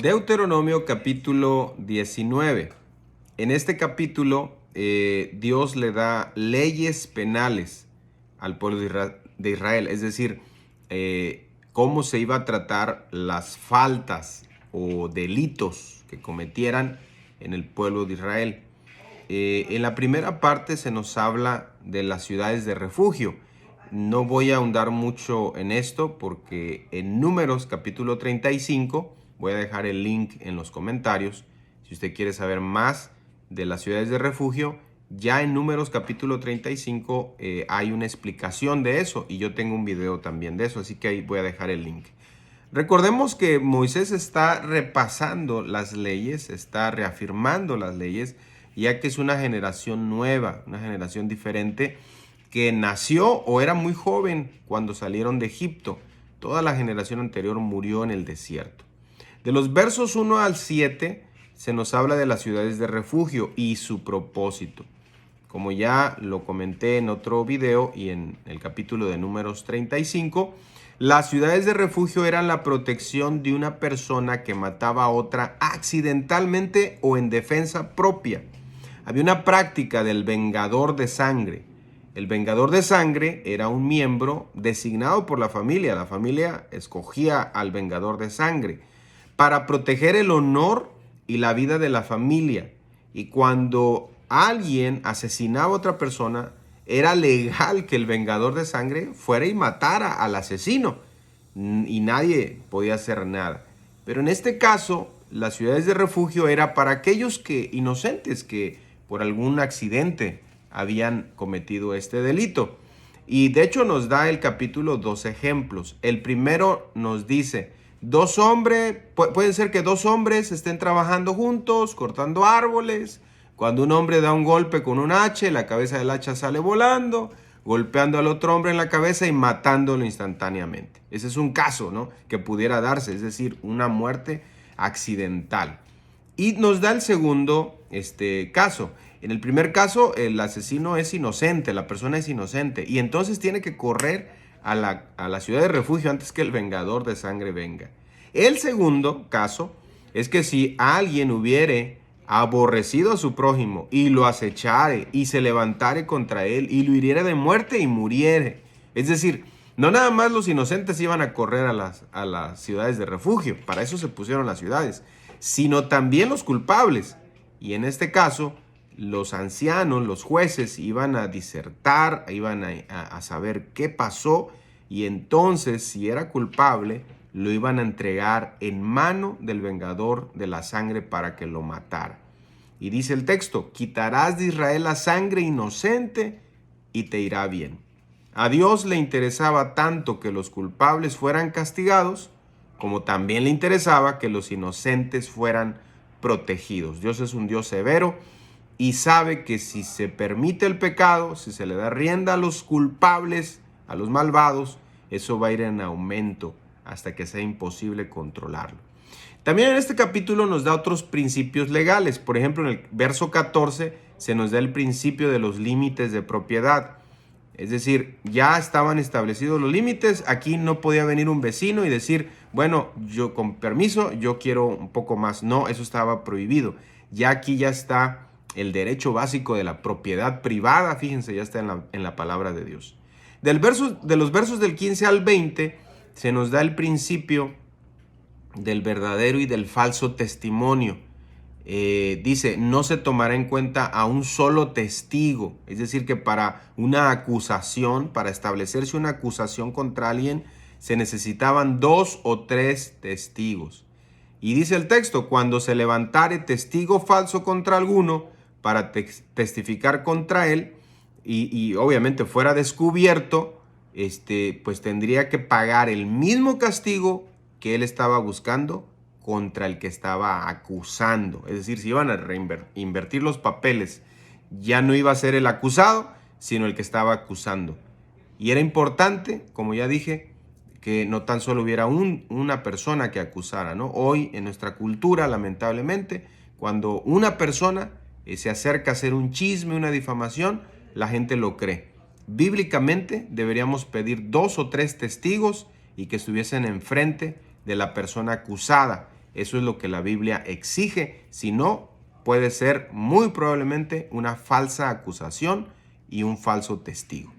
Deuteronomio capítulo 19. En este capítulo Dios le da leyes penales al pueblo de Israel, es decir, cómo se iba a tratar las faltas o delitos que cometieran en el pueblo de Israel. En la primera parte se nos habla de las ciudades de refugio. No voy a ahondar mucho en esto porque en Números capítulo 35, voy a dejar el link en los comentarios, si usted quiere saber más de las ciudades de refugio, ya en Números capítulo 35 hay una explicación de eso y yo tengo un video también de eso, así que ahí voy a dejar el link. Recordemos que Moisés está repasando las leyes, está reafirmando las leyes, ya que es una generación nueva, una generación diferente que nació o era muy joven cuando salieron de Egipto. Toda la generación anterior murió en el desierto. De los versos 1 al 7 se nos habla de las ciudades de refugio y su propósito. Como ya lo comenté en otro video y en el capítulo de Números 35, las ciudades de refugio eran la protección de una persona que mataba a otra accidentalmente o en defensa propia. Había una práctica del vengador de sangre. El vengador de sangre era un miembro designado por la familia. La familia escogía al vengador de sangre para proteger el honor y la vida de la familia. Y cuando alguien asesinaba a otra persona, era legal que el vengador de sangre fuera y matara al asesino. Y nadie podía hacer nada. Pero en este caso, las ciudades de refugio era para aquellos inocentes que por algún accidente habían cometido este delito. Y de hecho nos da el capítulo 2 ejemplos. El primero nos dice, pueden ser que dos hombres estén trabajando juntos, cortando árboles. Cuando un hombre da un golpe con un hacha, la cabeza del hacha sale volando, golpeando al otro hombre en la cabeza y matándolo instantáneamente. Ese es un caso, ¿no?, que pudiera darse, es decir, una muerte accidental. Y nos da el segundo caso. En el primer caso, el asesino es inocente, la persona es inocente, y entonces tiene que correr a la ciudad de refugio antes que el vengador de sangre venga. El segundo caso es que si alguien hubiere aborrecido a su prójimo y lo acechare y se levantare contra él y lo hiriere de muerte y muriere. Es decir, no nada más los inocentes iban a correr a las ciudades de refugio, para eso se pusieron las ciudades, sino también los culpables. Y en este caso, los ancianos, los jueces iban a disertar, iban a saber qué pasó y entonces si era culpable lo iban a entregar en mano del vengador de la sangre para que lo matara. Y dice el texto, quitarás de Israel la sangre inocente y te irá bien. A Dios le interesaba tanto que los culpables fueran castigados, como también le interesaba que los inocentes fueran protegidos. Dios es un Dios severo y sabe que si se permite el pecado, si se le da rienda a los culpables, a los malvados, eso va a ir en aumento hasta que sea imposible controlarlo. También en este capítulo nos da otros principios legales. Por ejemplo, en el verso 14 se nos da el principio de los límites de propiedad. Es decir, ya estaban establecidos los límites. Aquí no podía venir un vecino y decir, bueno, yo con permiso, yo quiero un poco más. No, eso estaba prohibido. Ya aquí ya está el derecho básico de la propiedad privada. Fíjense, ya está en la palabra de Dios. De los versos del 15 al 20 se nos da el principio del verdadero y del falso testimonio. Dice, no se tomará en cuenta a un solo testigo. Es decir, que para una acusación, para establecerse una acusación contra alguien, se necesitaban 2 o 3 testigos. Y dice el texto, cuando se levantare testigo falso contra alguno para testificar contra él, y obviamente fuera descubierto, pues tendría que pagar el mismo castigo que él estaba buscando contra el que estaba acusando. Es decir, si iban a invertir los papeles, ya no iba a ser el acusado, sino el que estaba acusando. Y era importante, como ya dije, que no tan solo hubiera una persona que acusara, ¿no? Hoy en nuestra cultura, lamentablemente, cuando una persona se acerca a hacer un chisme, una difamación, la gente lo cree. Bíblicamente deberíamos pedir 2 o 3 testigos y que estuviesen enfrente de la persona acusada. Eso es lo que la Biblia exige. Si no, puede ser muy probablemente una falsa acusación y un falso testigo.